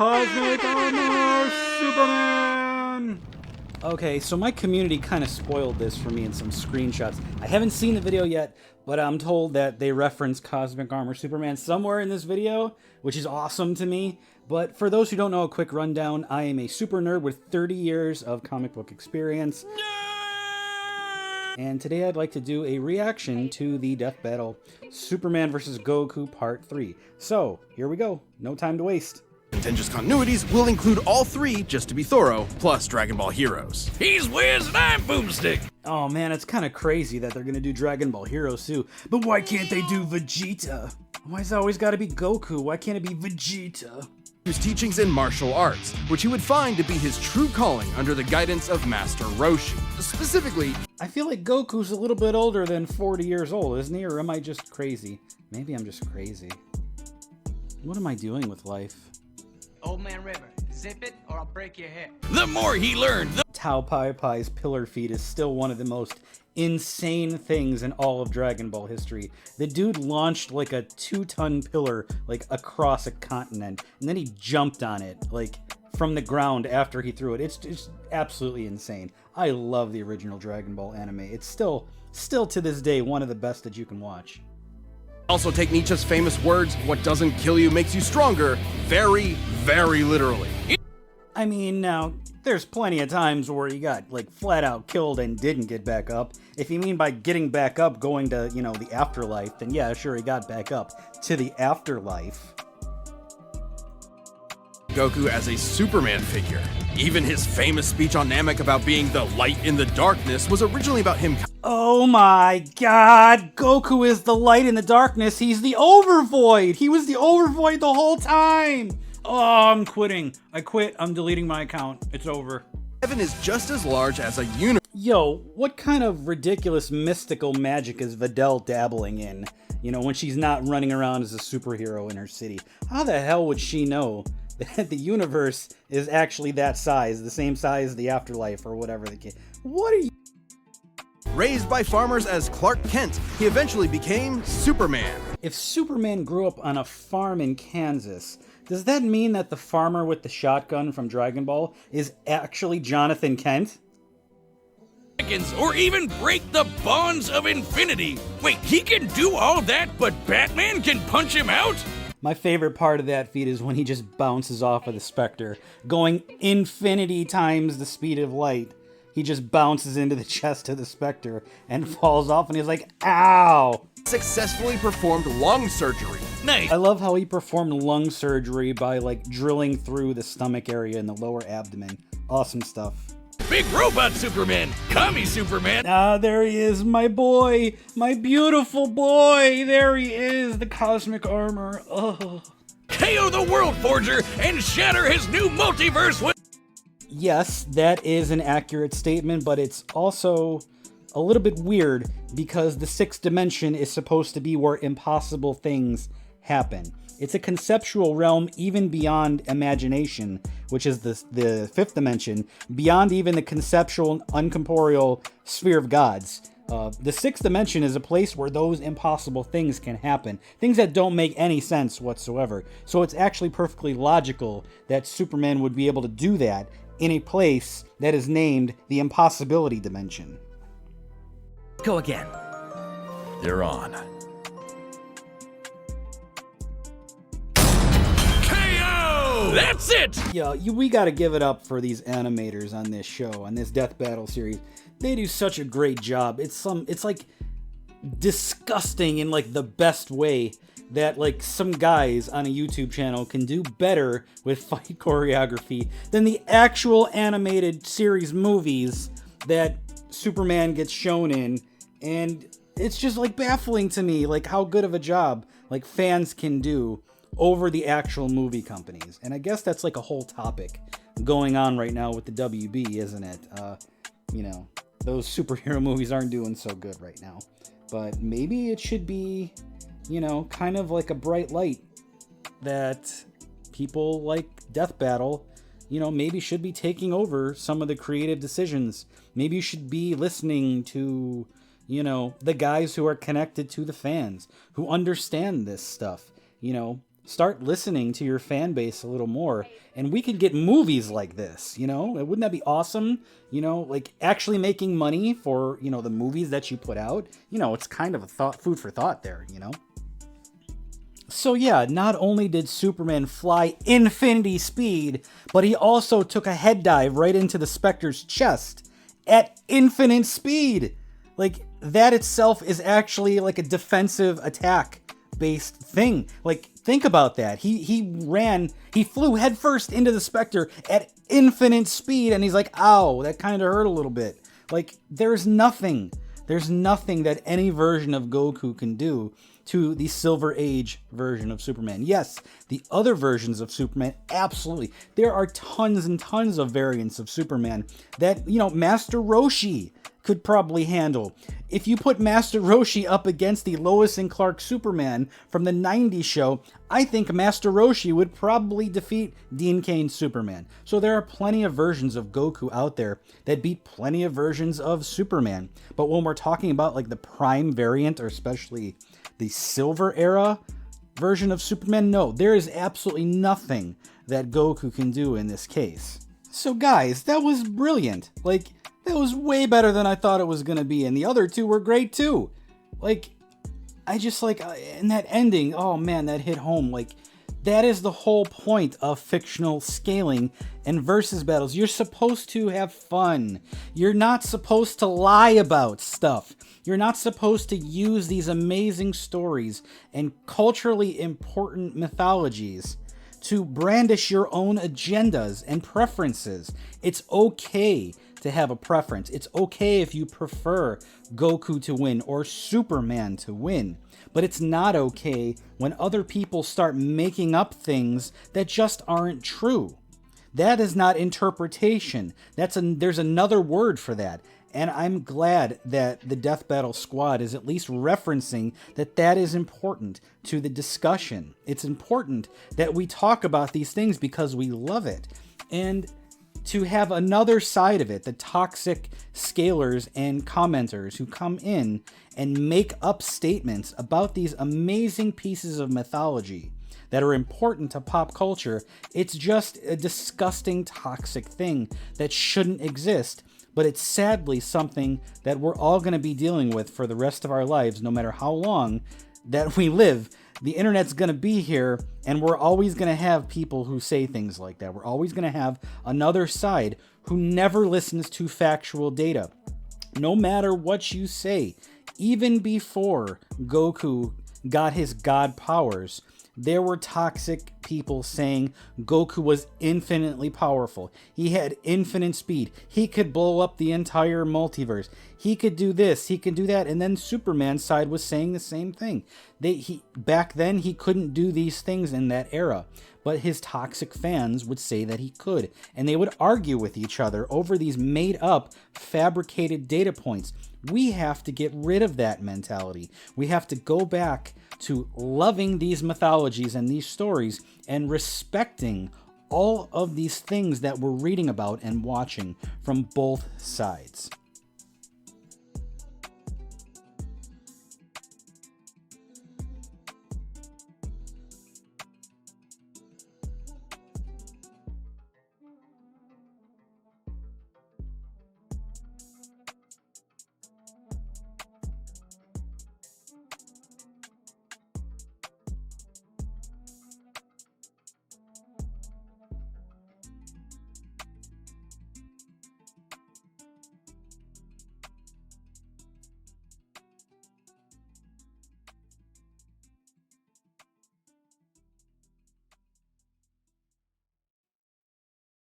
Cosmic Armor Superman! Okay, so my community kind of spoiled this for me in some screenshots. I haven't seen the video yet, but I'm told that they reference Cosmic Armor Superman somewhere in this video, which is awesome to me. But for those who don't know, a quick rundown, I am a super nerd with 30 years of comic book experience. And today I'd like to do a reaction to the Death Battle Superman vs. Goku Part 3. So, here we go. No time to waste. Contentious continuities will include all three, just to be thorough, plus Dragon Ball Heroes. He's Wiz and I'm Boomstick. Oh man, it's kind of crazy that they're gonna do Dragon Ball Heroes too. But why can't they do Vegeta? Why's it always gotta be Goku? Why can't it be Vegeta? His teachings in martial arts, which he would find to be his true calling under the guidance of Master Roshi. Specifically, I feel like Goku's a little bit older than 40 years old, isn't he? Or am I just crazy? Maybe I'm just crazy. What am I doing with life? Old Man River, zip it or I'll break your hip. The more he learned, the Tao Pai Pai's pillar feat is still one of the most insane things in all of Dragon Ball history. The dude launched like a 2-ton pillar like across a continent, and then he jumped on it like from the ground after he threw it. It's absolutely insane. I love the original Dragon Ball anime. It's still to this day one of the best that you can watch. also take Nietzsche's famous words, "What doesn't kill you makes you stronger," very, very literally. I mean, now, there's plenty of times where he got, like, flat out killed and didn't get back up. If you mean by getting back up, going to, you know, the afterlife, then yeah, sure, he got back up to the afterlife. Goku as a Superman figure. Even his famous speech on Namek about being the light in the darkness was originally about him. Oh my god, Goku is the light in the darkness. He's the Overvoid. He was the Overvoid the whole time. Oh, I'm quitting. I quit. I'm deleting my account. It's over. Heaven is just as large as a universe. Yo, what kind of ridiculous mystical magic is Videl dabbling in? You know, when she's not running around as a superhero in her city. How the hell would she know that the universe is actually that size, the same size as the afterlife or whatever the case? What are you? Raised by farmers as Clark Kent, he eventually became Superman. If Superman grew up on a farm in Kansas, does that mean that the farmer with the shotgun from Dragon Ball is actually Jonathan Kent? or even break the bonds of infinity. Wait, he can do all that, but Batman can punch him out? My favorite part of that feat is when he just bounces off of the Spectre, going infinity times the speed of light. He just bounces into the chest of the Spectre and falls off, and he's like, ow! Successfully performed lung surgery. Nice. I love how he performed lung surgery by, like, drilling through the stomach area and the lower abdomen. Awesome stuff. Big robot Superman, commie Superman. Ah, there he is, my boy, my beautiful boy. There he is, the cosmic armor. Oh. KO the World Forger and shatter his new multiverse with... Yes, that is an accurate statement, but it's also a little bit weird because the sixth dimension is supposed to be where impossible things happen. It's a conceptual realm even beyond imagination, which is the fifth dimension, beyond even the conceptual, uncorporeal sphere of gods. The sixth dimension is a place where those impossible things can happen, things that don't make any sense whatsoever. So it's actually perfectly logical that Superman would be able to do that in a place that is named the impossibility dimension. Go again. They're on. That's it! Yeah, we gotta give it up for these animators on this show, on this Death Battle series. They do such a great job. It's like disgusting in like the best way that like some guys on a YouTube channel can do better with fight choreography than the actual animated series movies that Superman gets shown in. And it's just like baffling to me, like how good of a job like fans can do over the actual movie companies. And I guess that's like a whole topic going on right now with the WB, isn't it? You know, those superhero movies aren't doing so good right now. But maybe it should be, you know, kind of like a bright light that people like Death Battle, you know, maybe should be taking over some of the creative decisions. Maybe you should be listening to, you know, the guys who are connected to the fans, who understand this stuff. You know, Start listening to your fan base a little more, and we could get movies like this, you know? Wouldn't that be awesome? You know, like actually making money for, you know, the movies that you put out. You know, it's kind of a food for thought there, you know? So yeah, not only did Superman fly infinity speed, but he also took a head dive right into the Spectre's chest at infinite speed. Like, that itself is actually like a defensive attack based thing. Like, think about that. He flew headfirst into the Spectre at infinite speed, and he's like, ow, that kind of hurt a little bit. Like, there's nothing that any version of Goku can do to the Silver Age version of Superman. Yes, the other versions of Superman, absolutely. There are tons and tons of variants of Superman that, you know, Master Roshi could probably handle. If you put Master Roshi up against the Lois and Clark Superman from the 90s show, I think Master Roshi would probably defeat Dean Cain's Superman. So there are plenty of versions of Goku out there that beat plenty of versions of Superman. But when we're talking about like the Prime variant, or especially the Silver Era version of Superman, no, there is absolutely nothing that Goku can do in this case. So guys, that was brilliant. Like, that was way better than I thought it was going to be, and the other two were great too. Like, I just like, and that ending, oh man, that hit home. Like, that is the whole point of fictional scaling and versus battles. You're supposed to have fun. You're not supposed to lie about stuff. You're not supposed to use these amazing stories and culturally important mythologies to brandish your own agendas and preferences. It's okay to have a preference. It's okay if you prefer Goku to win or Superman to win. But it's not okay when other people start making up things that just aren't true. That is not interpretation. There's another word for that. And I'm glad that the Death Battle Squad is at least referencing that is important to the discussion. It's important that we talk about these things because we love it. And to have another side of it, the toxic scalers and commenters who come in and make up statements about these amazing pieces of mythology that are important to pop culture, it's just a disgusting, toxic thing that shouldn't exist. But it's sadly something that we're all going to be dealing with for the rest of our lives, no matter how long that we live. The internet's going to be here, and we're always going to have people who say things like that. We're always going to have another side who never listens to factual data. No matter what you say, even before Goku got his god powers, there were toxic people saying Goku was infinitely powerful. He had infinite speed. He could blow up the entire multiverse. He could do this. He could do that. And then Superman's side was saying the same thing. Back then, he couldn't do these things in that era. But his toxic fans would say that he could. And they would argue with each other over these made-up, fabricated data points. We have to get rid of that mentality. We have to go back to loving these mythologies and these stories and respecting all of these things that we're reading about and watching from both sides.